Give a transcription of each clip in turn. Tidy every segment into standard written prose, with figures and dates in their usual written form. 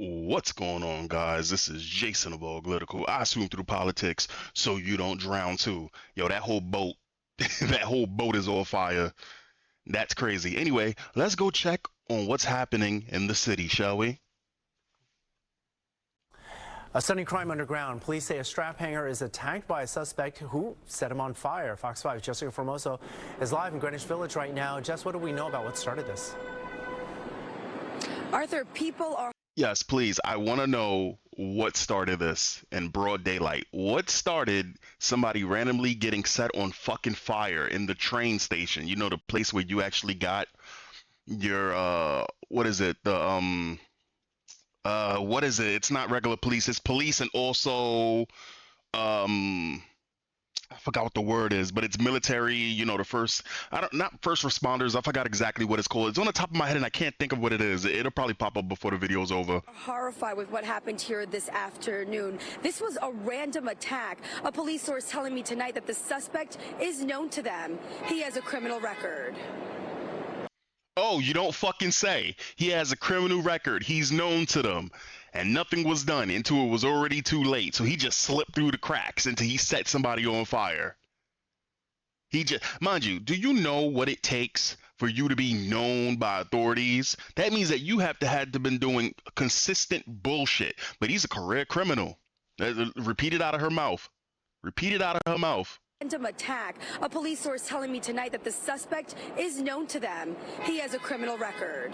What's going on, guys? This is Jason of Augltical. I swim through politics so you don't drown too. Yo, that whole boat, that whole boat is on fire. That's crazy. Anyway, let's go check on what's happening in the city, shall we? A stunning crime underground. Police say a strap hanger is attacked by a suspect who set him on fire. Fox 5's Jessica Formoso is live in Greenwich Village right now. Jess, what do we know about what started this? Arthur, people are... Yes, please. I want to know what started this in broad daylight. What started somebody randomly getting set on fucking fire in the train station? You know, the place where you actually got your, what is it? What is it? It's not regular police. It's police and also, I forgot what the word is, but it's military, you know, the first, not first responders. I forgot exactly what it's called. It's on the top of my head and I can't think of what it is. It'll probably pop up before the video's over. Horrified with what happened here this afternoon. This was a random attack. A police source telling me tonight that the suspect is known to them. He has a criminal record. Oh, you don't fucking say. He has a criminal record. He's known to them. And nothing was done until it was already too late. So he just slipped through the cracks until he set somebody on fire. Mind you, do you know what it takes for you to be known by authorities? That means that you have been doing consistent bullshit. But he's a career criminal. Repeat it out of her mouth. Repeat it out of her mouth. Random attack. A police source telling me tonight that the suspect is known to them. He has a criminal record.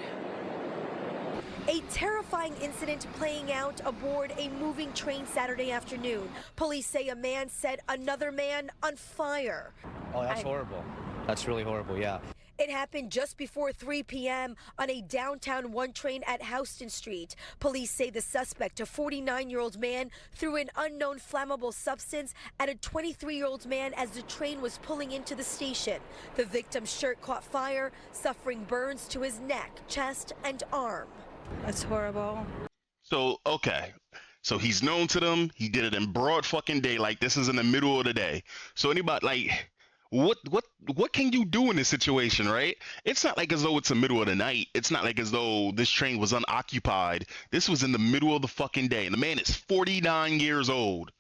A terrifying incident playing out aboard a moving train Saturday afternoon. Police say a man set another man on fire. Oh, that's horrible. That's really horrible, yeah. It happened just before 3 p.m. on a downtown 1 train at Houston Street. Police say the suspect, a 49-year-old man, threw an unknown flammable substance at a 23-year-old man as the train was pulling into the station. The victim's shirt caught fire, suffering burns to his neck, chest, and arm. That's horrible. So, okay. So he's known to them. He did it in broad fucking daylight. This is in the middle of the day. So anybody, like... What can you do in this situation, right? It's not like as though it's the middle of the night. It's not like as though this train was unoccupied. This was in the middle of the fucking day. And the man is 49 years old.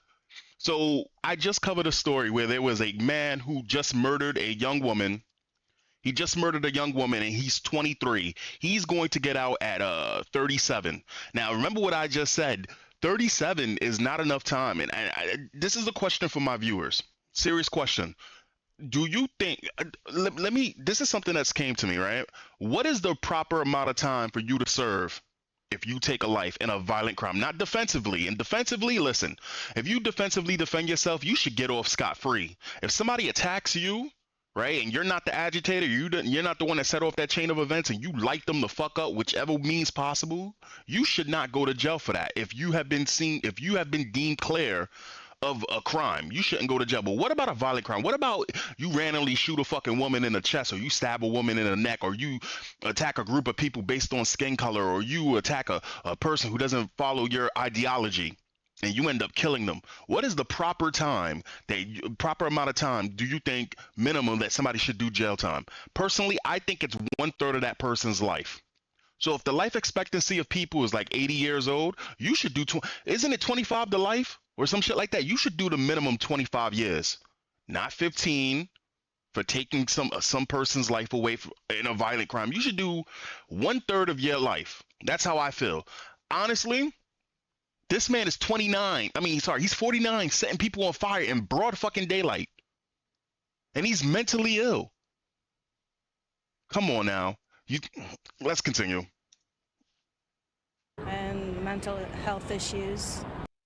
So I just covered a story where there was a man who just murdered a young woman. He just murdered a young woman and he's 23. He's going to get out at 37. Now, remember what I just said. 37 is not enough time. And this is a question for my viewers. Serious question. Do you think, this is something that's came to me, right? What is the proper amount of time for you to serve if you take a life in a violent crime? Not defensively. And defensively, listen, if you defensively defend yourself, you should get off scot-free. If somebody attacks you, right, and you're not the agitator, you're not the one that set off that chain of events, and you light them the fuck up, whichever means possible, you should not go to jail for that. If you have been deemed clear of a crime, you shouldn't go to jail. But what about a violent crime? What about you randomly shoot a fucking woman in the chest, or you stab a woman in the neck, or you attack a group of people based on skin color, or you attack a person who doesn't follow your ideology and you end up killing them? What is the proper amount of time do you think minimum that somebody should do jail time? Personally, I think it's 1/3 of that person's life. So if the life expectancy of people is like 80 years old, you should do, isn't it 25 to life? Or some shit like that. You should do the minimum 25 years, not 15 for taking some person's life away in a violent crime. You should do 1/3 of your life. That's how I feel. Honestly, this man is 29. He's 49, setting people on fire in broad fucking daylight. And he's mentally ill. Come on now. Let's continue. And mental health issues.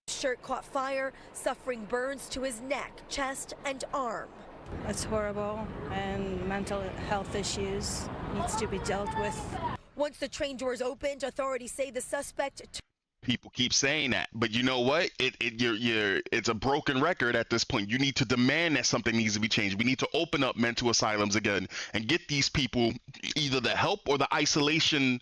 Shirt caught fire, suffering burns to his neck, chest, and arm. That's horrible, and mental health issues needs to be dealt with. Once the train doors opened, authorities say the suspect... People keep saying that, but you know what? It's a broken record at this point. You need to demand that something needs to be changed. We need to open up mental asylums again and get these people either the help or the isolation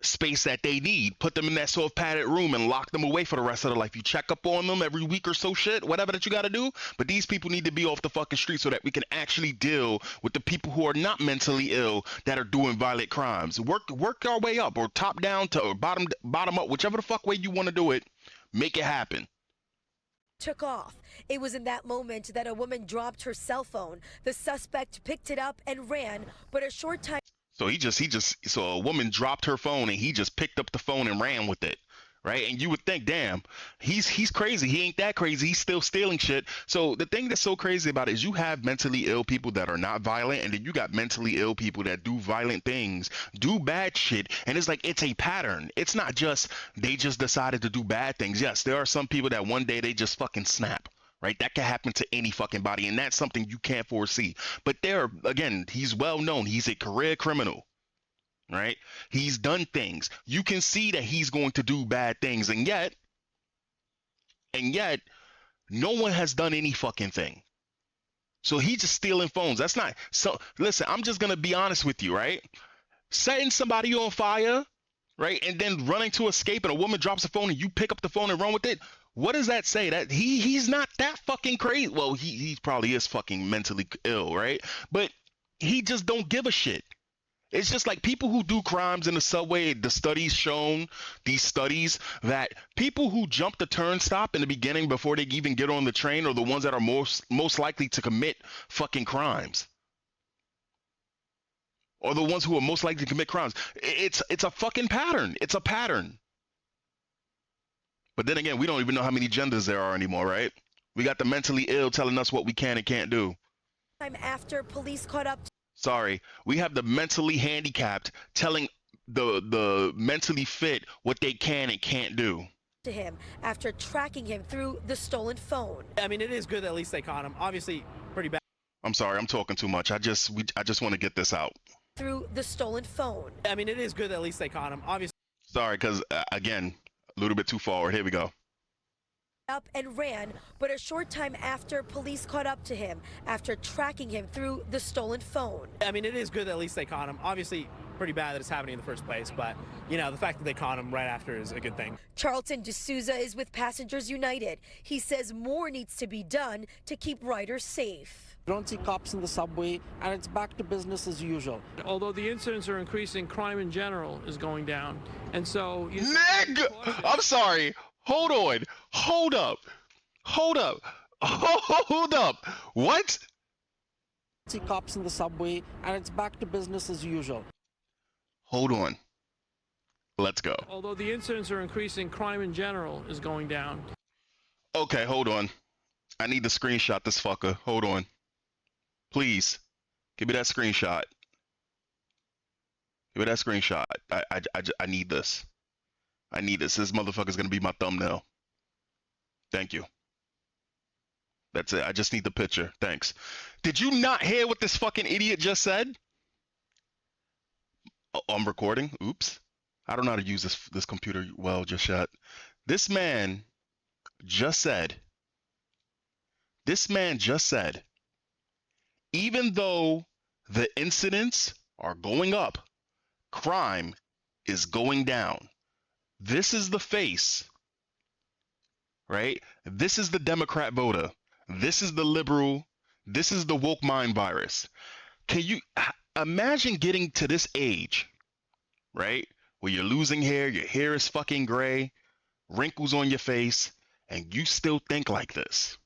space that they need. Put them in that sort of padded room and lock them away for the rest of their life. You check up on them every week or so, shit, whatever that you got to do. But these people need to be off the fucking street so that we can actually deal with the people who are not mentally ill that are doing violent crimes. Work our way up, or top down to, or bottom up, whichever the fuck way you want to do it. Make it happen. Took off. It was in that moment that a woman dropped her cell phone. The suspect picked it up and ran, but a short time So a woman dropped her phone and he just picked up the phone and ran with it, right? And you would think, damn, he's crazy. He ain't that crazy. He's still stealing shit. So the thing that's so crazy about it is you have mentally ill people that are not violent, and then you got mentally ill people that do violent things, do bad shit, and it's like it's a pattern. It's not just they just decided to do bad things. Yes, there are some people that one day they just fucking snap. Right, that can happen to any fucking body, and that's something you can't foresee. But there, again, he's well known. He's a career criminal, right? He's done things. You can see that he's going to do bad things, and yet, no one has done any fucking thing. So he's just stealing phones. That's not so. Listen, I'm just gonna be honest with you, right? Setting somebody on fire, right, and then running to escape, and a woman drops a phone, and you pick up the phone and run with it. What does that say? That he's not that fucking crazy. Well, he probably is fucking mentally ill, right? But he just don't give a shit. It's just like people who do crimes in the subway. The studies shown, these studies, that people who jump the turnstile in the beginning before they even get on the train are the ones that are most likely to commit fucking crimes. Or the ones who are most likely to commit crimes. It's a fucking pattern. It's a pattern. But then again, we don't even know how many genders there are anymore, right? We got the mentally ill telling us what we can and can't do. time after police caught up Sorry, we have the mentally handicapped telling the mentally fit what they can and can't do. to him after tracking him through the stolen phone. I mean, it is good that at least they caught him. Obviously, pretty bad. I'm sorry, I'm talking too much. I just want to get this out. Through the stolen phone. I mean, it is good that at least they caught him. Obviously. Sorry, because again, a little bit too forward. Here we go. Up and ran, but a short time after police caught up to him after tracking him through the stolen phone. I mean, it is good that at least they caught him. Obviously, pretty bad that it's happening in the first place, but, you know, the fact that they caught him right after is a good thing. Charlton D'Souza is with Passengers United. He says more needs to be done to keep riders safe. You don't see cops in the subway, and it's back to business as usual. Although the incidents are increasing, crime in general is going down. And so... Nigga! I'm sorry. Hold on. Hold up. Hold up. Hold up. What? See cops in the subway, and it's back to business as usual. Hold on. Let's go. Although the incidents are increasing, crime in general is going down. Okay, hold on. I need to screenshot this fucker. Hold on. Please. Give me that screenshot. Give me that screenshot. I need this. I need this. This motherfucker's gonna be my thumbnail. Thank you. That's it. I just need the picture. Thanks. Did you not hear what this fucking idiot just said? Oh, I'm recording. Oops. I don't know how to use this computer well just yet. This man just said, even though the incidents are going up, crime is going down. This is the face, right? This is the Democrat voter. This is the liberal. This is the woke mind virus. Can you imagine getting to this age, right? Where you're losing hair, your hair is fucking gray, wrinkles on your face, and you still think like this.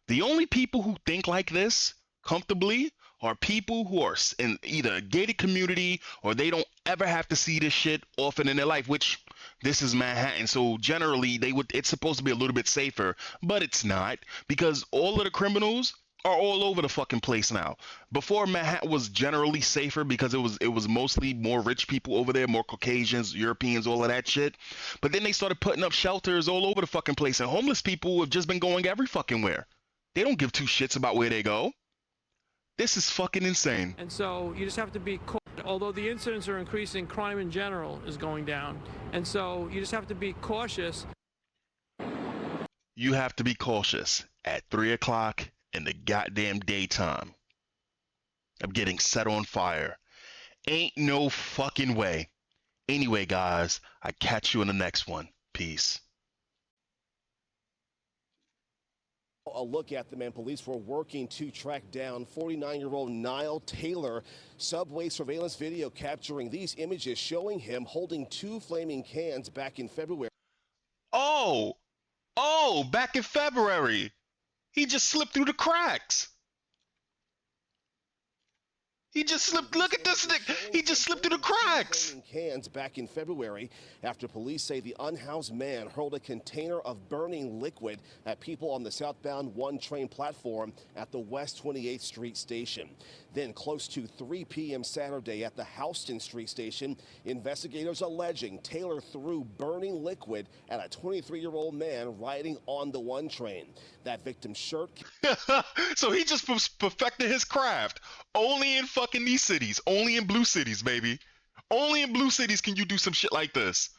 The only people who think like this comfortably are people who are in either a gated community or they don't ever have to see this shit often in their life, which this is Manhattan. So generally it's supposed to be a little bit safer, but it's not, because all of the criminals are all over the fucking place now. Before, Manhattan was generally safer because it was mostly more rich people over there, more Caucasians, Europeans, all of that shit. But then they started putting up shelters all over the fucking place, and homeless people have just been going every fucking where. They don't give two shits about where they go. This is fucking insane. And so you just have to be although the incidents are increasing, crime in general is going down. And so you just have to be cautious. You have to be cautious at 3 o'clock in the goddamn daytime. I'm getting set on fire. Ain't no fucking way Anyway, guys, I catch you in the next one. Peace. A look at the man police were working to track down 49-year-old Niall Taylor. Subway surveillance video capturing these images showing him holding 2 flaming cans back in February. Oh, back in February. He just slipped through the cracks. He just slipped. Look at this thing. He just slipped through the cracks. Cans back in February after police say the unhoused man hurled a container of burning liquid at people on the southbound 1 train platform at the West 28th Street station. Then close to 3 p.m. Saturday at the Houston Street station, investigators alleging Taylor threw burning liquid at a 23-year-old man riding on the 1 train. That victim's shirt. So he just perfected his craft. Only in fucking these cities. Only in blue cities, baby. Only in blue cities can you do some shit like this.